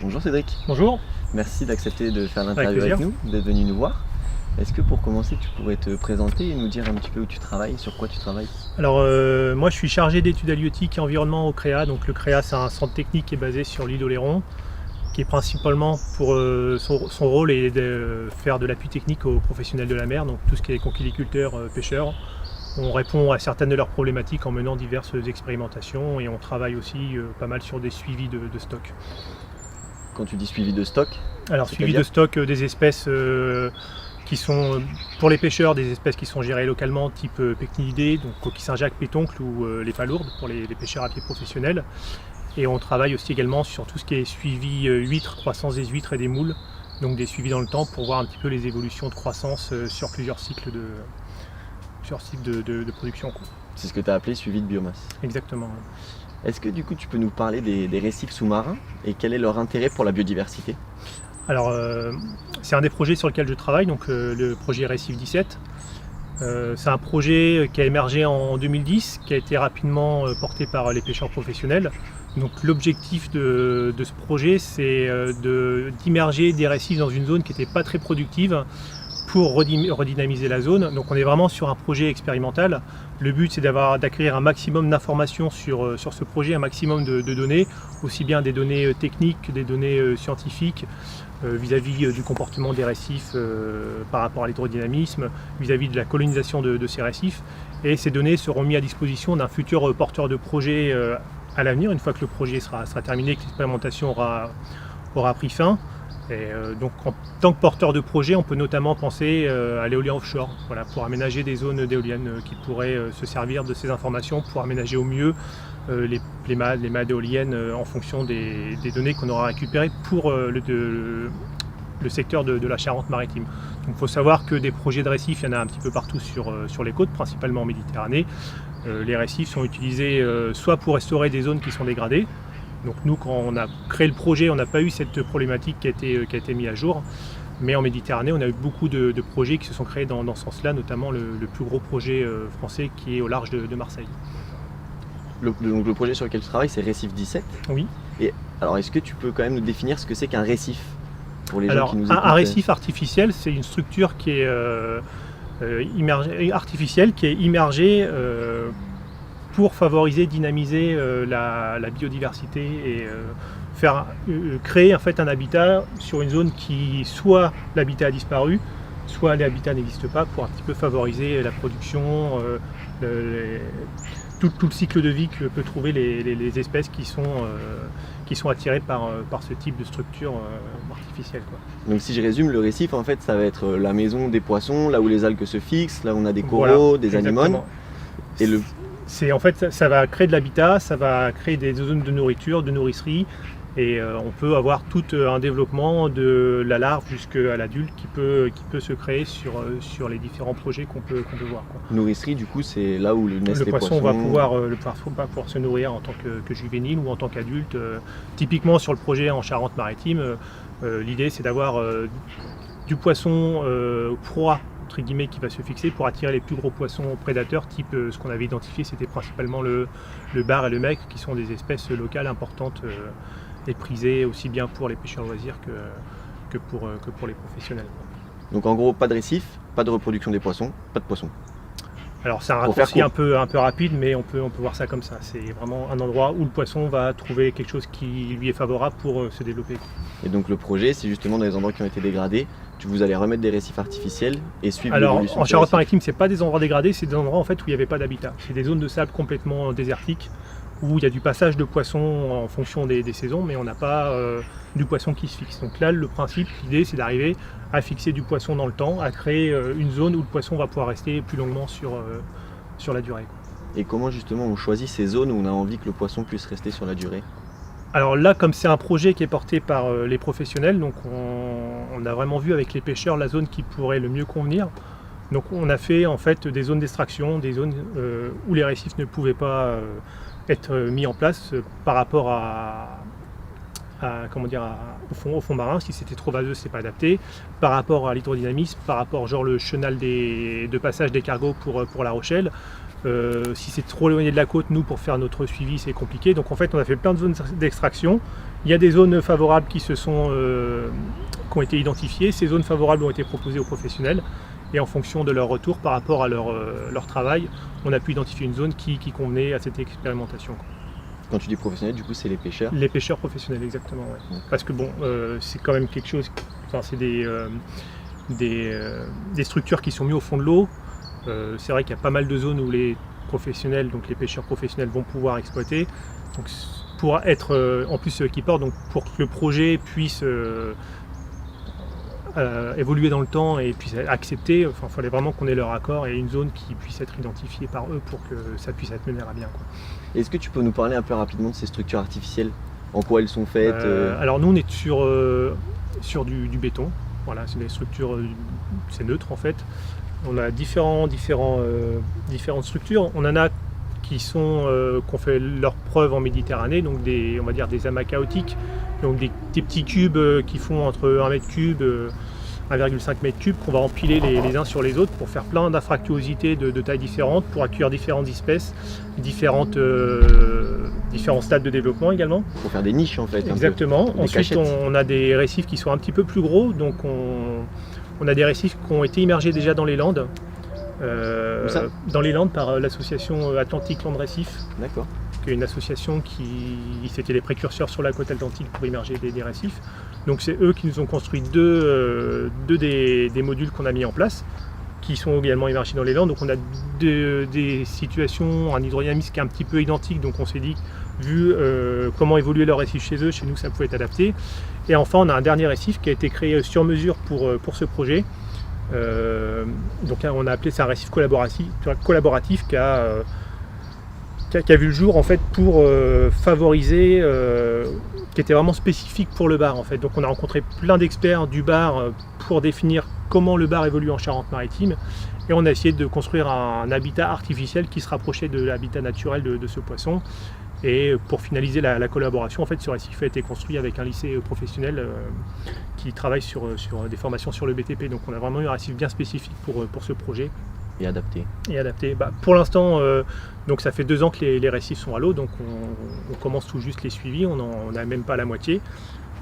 Bonjour Cédric, Bonjour, merci d'accepter de faire avec l'interview plaisir. avec nous, d'être venu nous voir. Est-ce que pour commencer tu pourrais te présenter et nous dire un petit peu où tu travailles, sur quoi tu travailles? Alors moi je suis chargé d'études halieutiques et environnement au CREA. Donc le CREA c'est un centre technique qui est basé sur l'île d'Oléron, qui est principalement pour son rôle est de faire de l'appui technique aux professionnels de la mer, donc tout ce qui est conchiliculteurs, pêcheurs. On répond à certaines de leurs problématiques en menant diverses expérimentations et on travaille aussi pas mal sur des suivis de stock. Quand tu dis suivi de stock, Alors suivi c'est-à-dire? de stock des espèces qui sont pour les pêcheurs, des espèces qui sont gérées localement, type pectinidés, donc coquille Saint-Jacques, pétoncle ou les palourdes pour les pêcheurs à pied professionnels. Et on travaille aussi également sur tout ce qui est suivi huîtres, croissance des huîtres et des moules, donc des suivis dans le temps pour voir un petit peu les évolutions de croissance sur plusieurs cycles de production. C'est ce que tu as appelé suivi de biomasse. Exactement. Est-ce que du coup tu peux nous parler des récifs sous-marins et quel est leur intérêt pour la biodiversité? Alors c'est un des projets sur lequel je travaille, donc le projet Récif 17. C'est un projet qui a émergé en 2010, qui a été rapidement porté par les pêcheurs professionnels. Donc l'objectif de ce projet, c'est d'immerger des récifs dans une zone qui n'était pas très productive pour redynamiser la zone. Donc on est vraiment sur un projet expérimental. Le but c'est d'acquérir un maximum d'informations sur ce projet, un maximum de données, aussi bien des données techniques que des données scientifiques, vis-à-vis du comportement des récifs par rapport à l'hydrodynamisme, vis-à-vis de la colonisation de ces récifs. Et ces données seront mises à disposition d'un futur porteur de projet à l'avenir, une fois que le projet sera terminé, que l'expérimentation aura pris fin. Et donc en tant que porteur de projet, on peut notamment penser à l'éolien offshore, voilà, pour aménager des zones d'éoliennes qui pourraient se servir de ces informations pour aménager au mieux les mâts d'éoliennes en fonction des données qu'on aura récupérées pour le secteur de la Charente-Maritime. Donc il faut savoir que des projets de récifs, il y en a un petit peu partout sur les côtes, principalement en Méditerranée. Les récifs sont utilisés soit pour restaurer des zones qui sont dégradées. Donc nous, quand on a créé le projet, on n'a pas eu cette problématique qui a été mise à jour. Mais en Méditerranée, on a eu beaucoup de projets qui se sont créés dans ce sens-là, notamment le plus gros projet français qui est au large de Marseille. Donc le projet sur lequel tu travailles, c'est Récif 17. Oui. Et alors est-ce que tu peux quand même nous définir ce que c'est qu'un récif pour les gens Alors qui nous écoutent? un récif artificiel, c'est une structure qui est artificielle, qui est immergée pour favoriser, dynamiser la biodiversité et créer en fait un habitat sur une zone qui soit l'habitat a disparu, soit l'habitat n'existe pas, pour un petit peu favoriser la production, tout le cycle de vie que peuvent trouver les espèces qui sont attirées par ce type de structure artificielle, quoi. Donc si je résume, le récif en fait ça va être la maison des poissons, là où les algues se fixent, là où on a des coraux, Voilà, des anémones. Et En fait, ça va créer de l'habitat, ça va créer des zones de nourriture, de nourricerie, et on peut avoir tout un développement de la larve jusqu'à l'adulte qui peut se créer sur les différents projets qu'on peut voir, quoi. nourricerie, du coup, c'est là où naissent Le les poisson poissons. va pouvoir se nourrir en tant que juvénile ou en tant qu'adulte. Typiquement sur le projet en Charente-Maritime, l'idée c'est d'avoir du poisson proie, entre guillemets, qui va se fixer pour attirer les plus gros poissons prédateurs, type ce qu'on avait identifié, c'était principalement le bar et le mec, qui sont des espèces locales importantes et prisées aussi bien pour les pêcheurs loisirs que pour les professionnels. Donc en gros, pas de récif, pas de reproduction des poissons, pas de poissons. Alors c'est un Pour faire raccourci court. un peu rapide, mais on peut voir ça comme ça. C'est vraiment un endroit où le poisson va trouver quelque chose qui lui est favorable pour se développer. Et donc le projet, c'est justement dans les endroits qui ont été dégradés, vous allez remettre des récifs artificiels et suivre Alors l'évolution en de ces récifs. Charente-Maritime, c'est pas des endroits dégradés, c'est des endroits en fait où il n'y avait pas d'habitat. C'est des zones de sable complètement désertiques où il y a du passage de poissons en fonction des saisons, mais on n'a pas du poisson qui se fixe. Donc là, le principe, l'idée, c'est d'arriver à fixer du poisson dans le temps, à créer une zone où le poisson va pouvoir rester plus longuement sur la durée. Et comment justement on choisit ces zones où on a envie que le poisson puisse rester sur la durée? Alors là, comme c'est un projet qui est porté par les professionnels, donc on a vraiment vu avec les pêcheurs la zone qui pourrait le mieux convenir. Donc on a fait en fait des zones d'extraction, des zones où les récifs ne pouvaient pas être mis en place par rapport au fond marin. Si c'était trop vaseux, c'est pas adapté. Par rapport à l'hydrodynamisme, par rapport genre le chenal de passage des cargos pour La Rochelle. Si c'est trop éloigné de la côte, nous, pour faire notre suivi, c'est compliqué. Donc en fait, on a fait plein de zones d'extraction. Il y a des zones favorables qui ont été identifiées. Ces zones favorables ont été proposées aux professionnels. Et en fonction de leur retour par rapport à leur travail, on a pu identifier une zone qui convenait à cette expérimentation. Quand tu dis professionnel, du coup, c'est les pêcheurs? Les pêcheurs professionnels, exactement. Ouais. Parce que bon, c'est quand même quelque chose. Enfin, c'est des structures qui sont mises au fond de l'eau. C'est vrai qu'il y a pas mal de zones où les professionnels, donc les pêcheurs professionnels, vont pouvoir exploiter. Donc, pour être en plus qui portent, donc pour que le projet puisse évoluer dans le temps et puisse être accepté, il fallait vraiment qu'on ait leur accord et une zone qui puisse être identifiée par eux pour que ça puisse être mené à bien. Quoi. Est-ce que tu peux nous parler un peu rapidement de ces structures artificielles? En quoi elles sont faites? Alors nous on est sur du béton, voilà, c'est des structures, c'est neutre en fait. On a différentes structures, on en a qui ont fait leur preuve en Méditerranée, donc on va dire des amas chaotiques, donc des petits cubes qui font entre 1 mètre cube, 1,5 mètre cube, qu'on va empiler les uns sur les autres pour faire plein d'infractuosités de tailles différentes, pour accueillir différentes espèces, différents stades de développement également. Pour faire des niches en fait. Exactement. Ensuite on a des récifs qui sont un petit peu plus gros, donc on a des récifs qui ont été immergés déjà dans les Landes. Dans les Landes par l'association Atlantic Land Récif. D'accord. Qui est une association c'était les précurseurs sur la côte atlantique pour immerger des récifs. Donc c'est eux qui nous ont construit deux des modules qu'on a mis en place, qui sont également immergés dans les Landes. Donc on a des situations, un hydrodynamisme qui est un petit peu identique, donc on s'est dit, vu comment évoluer leur récif chez eux, chez nous ça pouvait être adapté. Et enfin on a un dernier récif qui a été créé sur mesure pour ce projet. Donc on a appelé ça un récif collaboratif qui a vu le jour en fait pour favoriser, qui était vraiment spécifique pour le bar en fait. Donc on a rencontré plein d'experts du bar pour définir comment le bar évolue en Charente-Maritime et on a essayé de construire un habitat artificiel qui se rapprochait de l'habitat naturel de ce poisson. Et pour finaliser la collaboration, en fait, ce récif a été construit avec un lycée professionnel qui travaille sur des formations sur le BTP. Donc on a vraiment eu un récif bien spécifique pour ce projet. Et adapté. Pour l'instant, donc ça fait 2 ans que les récifs sont à l'eau, donc on commence tout juste les suivis, on n'a même pas la moitié.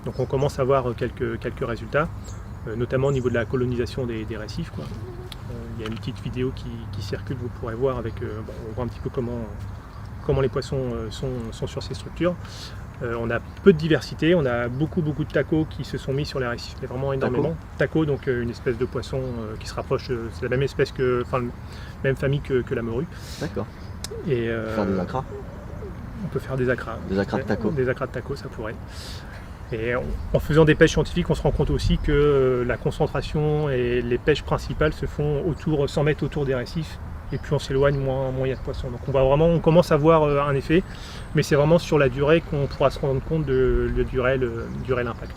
Donc on commence à voir quelques résultats, notamment au niveau de la colonisation des récifs. Quoi. Il y a une petite vidéo qui circule, vous pourrez voir on voit un petit peu comment les poissons sont sur ces structures. On a peu de diversité, on a beaucoup de tacos qui se sont mis sur les récifs, mais vraiment énormément. Taco, donc une espèce de poisson qui se rapproche, c'est la même espèce même famille que la morue. D'accord. Et faire des acras. On peut faire des acras. Des acras de taco. Des acras de taco, ça pourrait. Et en faisant des pêches scientifiques, on se rend compte aussi que la concentration et les pêches principales se font 100 mètres autour des récifs. Et plus on s'éloigne, moins il y a de poissons. Donc on commence à voir un effet, mais c'est vraiment sur la durée qu'on pourra se rendre compte de durer l'impact.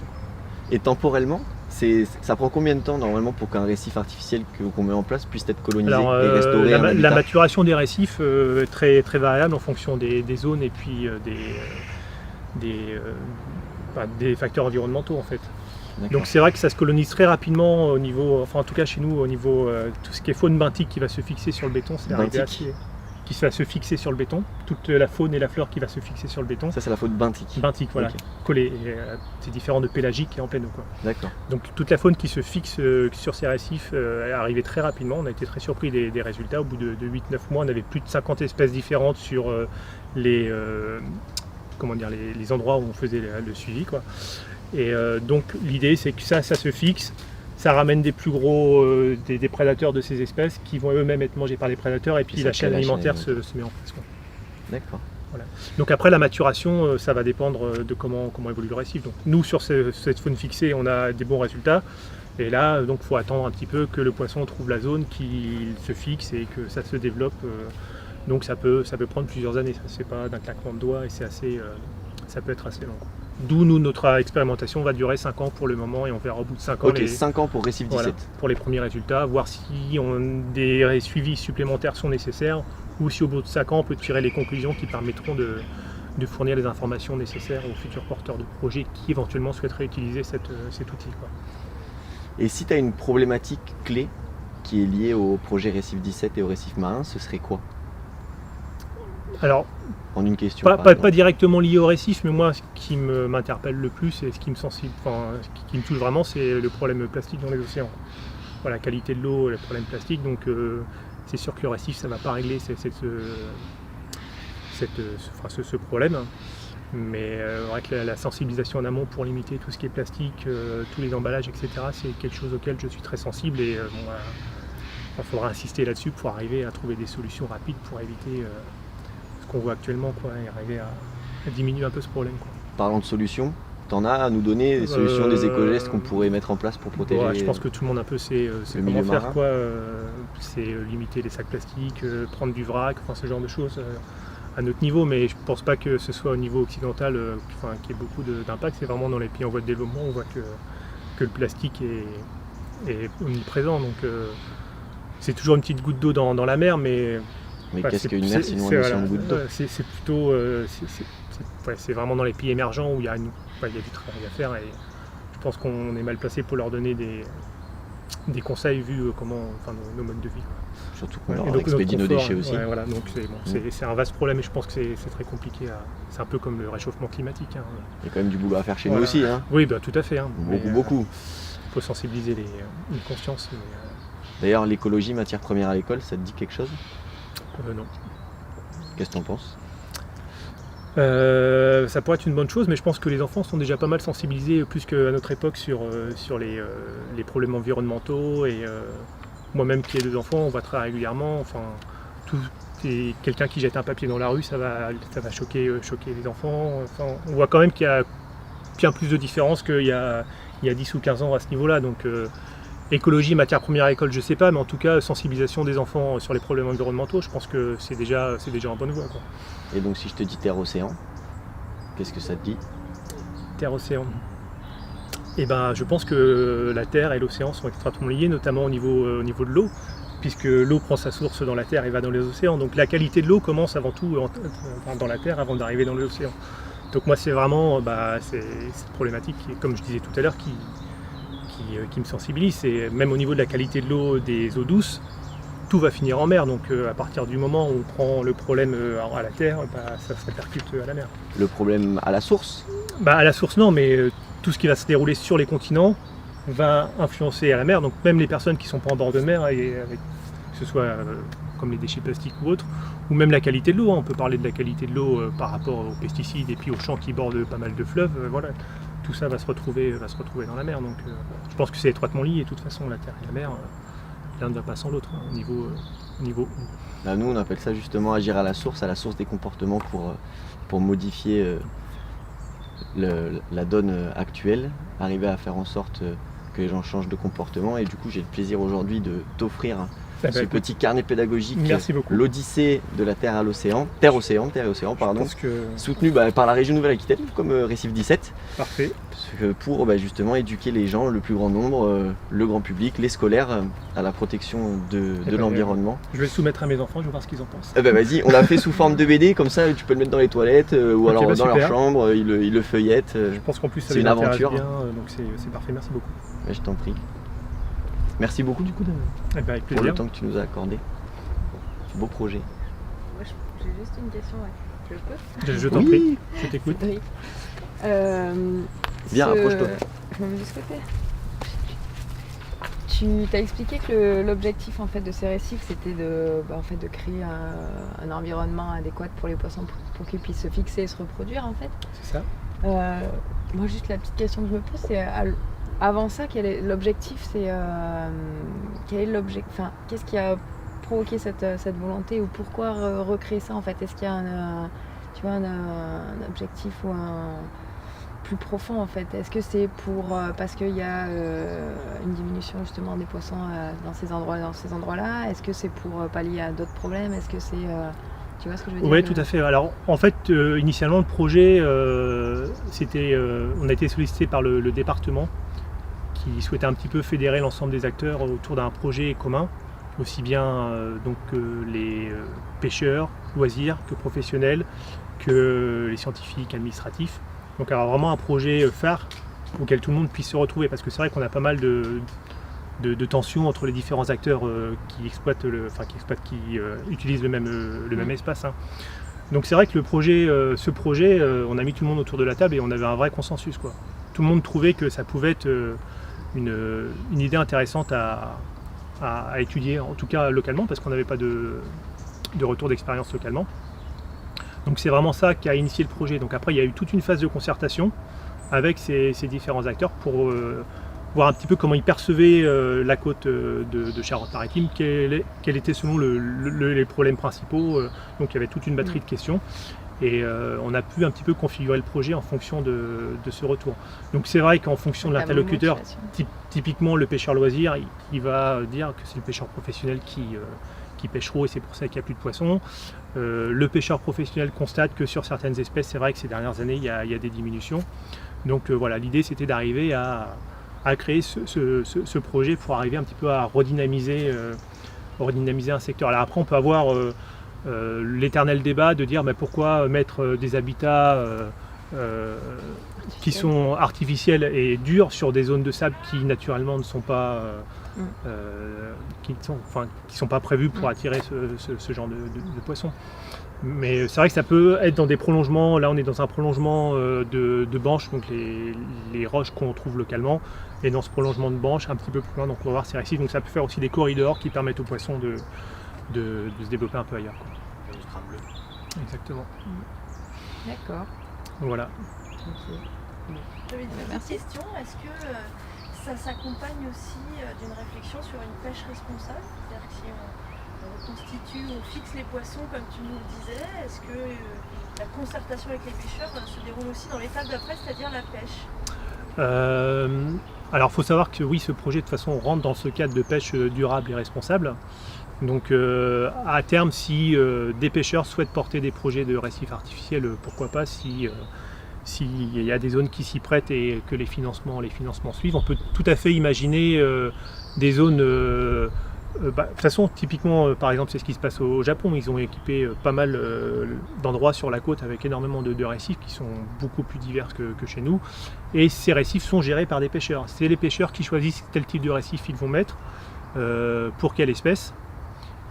Et temporellement, ça prend combien de temps normalement pour qu'un récif artificiel qu'on met en place puisse être colonisé et restauré? La maturation des récifs est très, très variable en fonction des zones et puis des facteurs environnementaux en fait. Donc c'est vrai que ça se colonise très rapidement au niveau, en tout cas chez nous, au niveau tout ce qui est faune benthique qui va se fixer sur le béton, qui va se fixer sur le béton, toute la faune et la flore qui va se fixer sur le béton. Ça c'est la faune benthique. Benthique, voilà, collée. C'est différent de pélagique et en pleine eau. D'accord. Donc toute la faune qui se fixe sur ces récifs est arrivée très rapidement. On a été très surpris des résultats. Au bout de 8-9 mois, on avait plus de 50 espèces différentes sur les endroits où on faisait le suivi, quoi. Et donc l'idée c'est que ça se fixe, ça ramène des plus gros des prédateurs de ces espèces qui vont eux-mêmes être mangés par les prédateurs et puis la chaîne alimentaire se met en place. Quoi. D'accord. Voilà. Donc après la maturation, ça va dépendre de comment évolue le récif. Donc nous sur cette faune fixée, on a des bons résultats. Et là, donc faut attendre un petit peu que le poisson trouve la zone, qu'il se fixe et que ça se développe. Donc ça peut prendre plusieurs années. Ça se fait pas d'un claquement de doigts et ça peut être assez long. D'où notre expérimentation va durer 5 ans pour le moment et on verra au bout de 5 ans. Ok, 5 ans pour récif 17. Voilà, pour les premiers résultats, voir si des suivis supplémentaires sont nécessaires ou si au bout de 5 ans on peut tirer les conclusions qui permettront de fournir les informations nécessaires aux futurs porteurs de projets qui éventuellement souhaiteraient utiliser cet outil. Quoi. Et si tu as une problématique clé qui est liée au projet Récif 17 et au récif marin, ce serait quoi? Alors, en une question. Pas directement lié au récif, mais moi, ce qui m'interpelle le plus et ce qui me qui me touche vraiment, c'est le problème plastique dans les océans. Voilà, la qualité de l'eau, le problème plastique. Donc, c'est sûr que le récif, ça ne va pas régler ce problème. Mais vrai que la sensibilisation en amont pour limiter tout ce qui est plastique, tous les emballages, etc., c'est quelque chose auquel je suis très sensible et il faudra insister là-dessus pour arriver à trouver des solutions rapides pour éviter ce qu'on voit actuellement, quoi, et arriver à diminuer un peu ce problème, quoi. Parlant de solutions, t'en as à nous donner des solutions, des éco-gestes qu'on pourrait mettre en place pour protéger? Je pense que tout le monde un peu sait comment faire, quoi. C'est limiter les sacs plastiques, prendre du vrac, ce genre de choses. À notre niveau, mais je ne pense pas que ce soit au niveau occidental qu'il y ait beaucoup d'impact. C'est vraiment dans les pays en voie de développement, on voit que le plastique est omniprésent. Donc c'est toujours une petite goutte d'eau dans la mer, mais qu'est-ce qu'une mer sinon une notion de goutte d'eau? C'est plutôt c'est vraiment dans les pays émergents où il y a du travail à faire, et je pense qu'on est mal placé pour leur donner des conseils vu nos modes de vie, quoi. Surtout qu'on leur expédie nos déchets aussi. Voilà, donc c'est un vaste problème et je pense que c'est très compliqué. C'est un peu comme le réchauffement climatique. Hein. Il y a quand même du boulot à faire chez nous aussi. Hein. Oui, tout à fait. Hein. Beaucoup. Il faut sensibiliser les consciences. D'ailleurs, l'écologie, matière première à l'école, ça te dit quelque chose? Non. Qu'est-ce que tu en penses? Ça pourrait être une bonne chose, mais je pense que les enfants sont déjà pas mal sensibilisés, plus qu'à notre époque, sur les problèmes environnementaux. Et moi-même qui ai 2 enfants, on voit très régulièrement, quelqu'un qui jette un papier dans la rue, ça va choquer les enfants. On voit quand même qu'il y a bien plus de différence qu'il y a 10 ou 15 ans à ce niveau-là. Donc écologie, matière première à l'école, je sais pas, mais en tout cas sensibilisation des enfants sur les problèmes environnementaux, je pense que c'est déjà en bonne voie, quoi. Et donc si je te dis terre-océan, qu'est-ce que ça te dit? Terre-océan. Et je pense que la Terre et l'océan sont extrêmement liés, notamment au niveau de l'eau, puisque l'eau prend sa source dans la Terre et va dans les océans. Donc la qualité de l'eau commence avant tout dans la Terre avant d'arriver dans les océans. Donc moi c'est vraiment cette problématique, comme je disais tout à l'heure, qui me sensibilise. Et même au niveau de la qualité de l'eau des eaux douces, tout va finir en mer. Donc à partir du moment où on prend le problème à la Terre, ça se répercute à la mer. Le problème à la source? À la source non, mais tout ce qui va se dérouler sur les continents va influencer à la mer. Donc même les personnes qui ne sont pas en bord de mer, que ce soit comme les déchets plastiques ou autres, ou même la qualité de l'eau. On peut parler de la qualité de l'eau par rapport aux pesticides et puis aux champs qui bordent pas mal de fleuves. Voilà. Tout ça va se retrouver dans la mer. Donc je pense que c'est étroitement lié. De toute façon, la terre et la mer, l'un ne va pas sans l'autre, au niveau Là, nous, on appelle ça justement agir à la source des comportements pour modifier la donne actuelle, arriver à faire en sorte que les gens changent de comportement. Et du coup, j'ai le plaisir aujourd'hui de t'offrir ce petit carnet pédagogique, l'Odyssée de la Terre à l'océan, Terre-Océan, pardon, soutenu par la région Nouvelle-Aquitaine, comme Récif 17. Parfait. Pour justement éduquer les gens, le plus grand nombre, le grand public, les scolaires, à la protection de l'environnement. Je vais le soumettre à mes enfants, je vais voir ce qu'ils en pensent. Vas-y, on l'a fait sous forme de BD, comme ça tu peux le mettre dans les toilettes ou alors dans leur chambre, ils le feuillettent. Je pense qu'en plus ça c'est une aventure. Bien, donc c'est parfait, merci beaucoup. Je t'en prie. Merci beaucoup du coup avec pour le temps que tu nous as accordé. Beau projet. Moi j'ai juste une question, je peux? Je t'en prie, je t'écoute. Oui. Viens, approche-toi. Je me mets de ce côté. Tu t'as expliqué que l'objectif en fait de ces récifs c'était de créer un environnement adéquat pour les poissons pour qu'ils puissent se fixer et se reproduire en fait. C'est ça. Moi juste la petite question que je me pose c'est avant ça quel est l'objectif, qu'est-ce qui a provoqué cette volonté ou pourquoi recréer ça en fait? Est-ce qu'il y a un objectif ou un plus profond en fait? Est-ce que c'est parce qu'il y a une diminution justement des poissons dans ces endroits-là? Est-ce que c'est pour pallier à d'autres problèmes? Est-ce que c'est tu vois ce que je veux dire? Oui, tout à fait. Alors en fait, initialement le projet, on a été sollicité par le département qui souhaitait un petit peu fédérer l'ensemble des acteurs autour d'un projet commun, aussi bien les pêcheurs, loisirs que professionnels, que les scientifiques, administratifs. Donc alors vraiment un projet phare auquel tout le monde puisse se retrouver, parce que c'est vrai qu'on a pas mal de tensions entre les différents acteurs qui utilisent le même espace. Hein. Donc c'est vrai que ce projet, on a mis tout le monde autour de la table et on avait un vrai consensus, quoi. Tout le monde trouvait que ça pouvait être une idée intéressante à étudier, en tout cas localement, parce qu'on n'avait pas de retour d'expérience localement. Donc c'est vraiment ça qui a initié le projet. Donc après il y a eu toute une phase de concertation avec ces différents acteurs pour voir un petit peu comment ils percevaient la côte de Charente-Maritime, quels étaient selon les problèmes principaux. Donc il y avait toute une batterie de questions et on a pu un petit peu configurer le projet en fonction de ce retour. Donc c'est vrai qu'en fonction de l'interlocuteur, typiquement le pêcheur loisir, il va dire que c'est le pêcheur professionnel qui pêcheront et c'est pour ça qu'il n'y a plus de poissons. Le pêcheur professionnel constate que sur certaines espèces, c'est vrai que ces dernières années, il y a des diminutions. Donc voilà, l'idée c'était d'arriver à créer ce projet pour arriver un petit peu à redynamiser un secteur. Alors après on peut avoir l'éternel débat de dire mais pourquoi mettre des habitats qui sont artificiels et durs sur des zones de sable qui naturellement ne sont pas qui sont pas prévues pour attirer ce genre de poissons. Mais c'est vrai que ça peut être dans des prolongements. Là on est dans un prolongement de banches, donc les roches qu'on trouve localement, et dans ce prolongement de banches un petit peu plus loin, donc on va voir ces récifs. Donc ça peut faire aussi des corridors qui permettent aux poissons de se développer un peu ailleurs, quoi. Exactement. D'accord. Voilà. J'avais une petite question, est-ce que ça s'accompagne aussi d'une réflexion sur une pêche responsable? C'est-à-dire que si on reconstitue, on fixe les poissons comme tu nous le disais, est-ce que la concertation avec les pêcheurs se déroule aussi dans l'étape d'après, c'est-à-dire la pêche? Alors il faut savoir que oui, ce projet de toute façon rentre dans ce cadre de pêche durable et responsable. Donc à terme, si des pêcheurs souhaitent porter des projets de récifs artificiels, pourquoi pas, s'il y a des zones qui s'y prêtent et que les financements suivent, on peut tout à fait imaginer des zones. De toute façon, typiquement, par exemple, c'est ce qui se passe au Japon. Ils ont équipé pas mal d'endroits sur la côte avec énormément de récifs qui sont beaucoup plus divers que chez nous. Et ces récifs sont gérés par des pêcheurs. C'est les pêcheurs qui choisissent quel type de récif ils vont mettre, pour quelle espèce.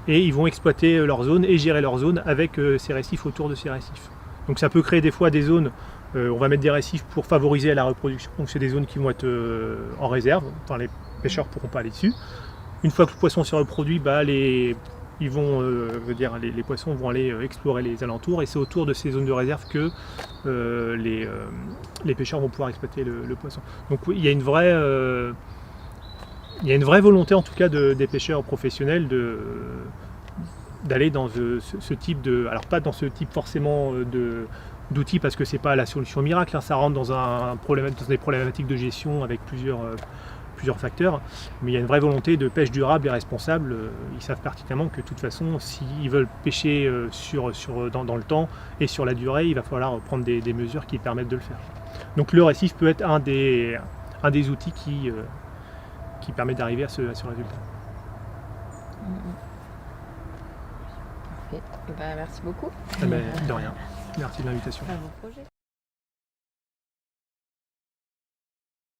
Et ils vont exploiter leur zone et gérer leur zone avec ces récifs autour de ces récifs. Donc ça peut créer des fois des zones, on va mettre des récifs pour favoriser la reproduction. Donc c'est des zones qui vont être en réserve, enfin les pêcheurs ne pourront pas aller dessus. Une fois que le poisson se reproduit, les poissons vont aller explorer les alentours et c'est autour de ces zones de réserve que les pêcheurs vont pouvoir exploiter le poisson. Donc il y a une vraie volonté en tout cas des pêcheurs professionnels d'aller dans ce type de... Alors pas dans ce type forcément d'outils parce que c'est pas la solution miracle, hein, ça rentre dans des problématiques de gestion avec plusieurs facteurs, mais il y a une vraie volonté de pêche durable et responsable. Ils savent pertinemment que de toute façon, s'ils veulent pêcher dans le temps et sur la durée, il va falloir prendre des mesures qui permettent de le faire. Donc le récif peut être un des outils qui permet d'arriver à ce résultat. Parfait. Merci beaucoup. De rien. Merci de l'invitation.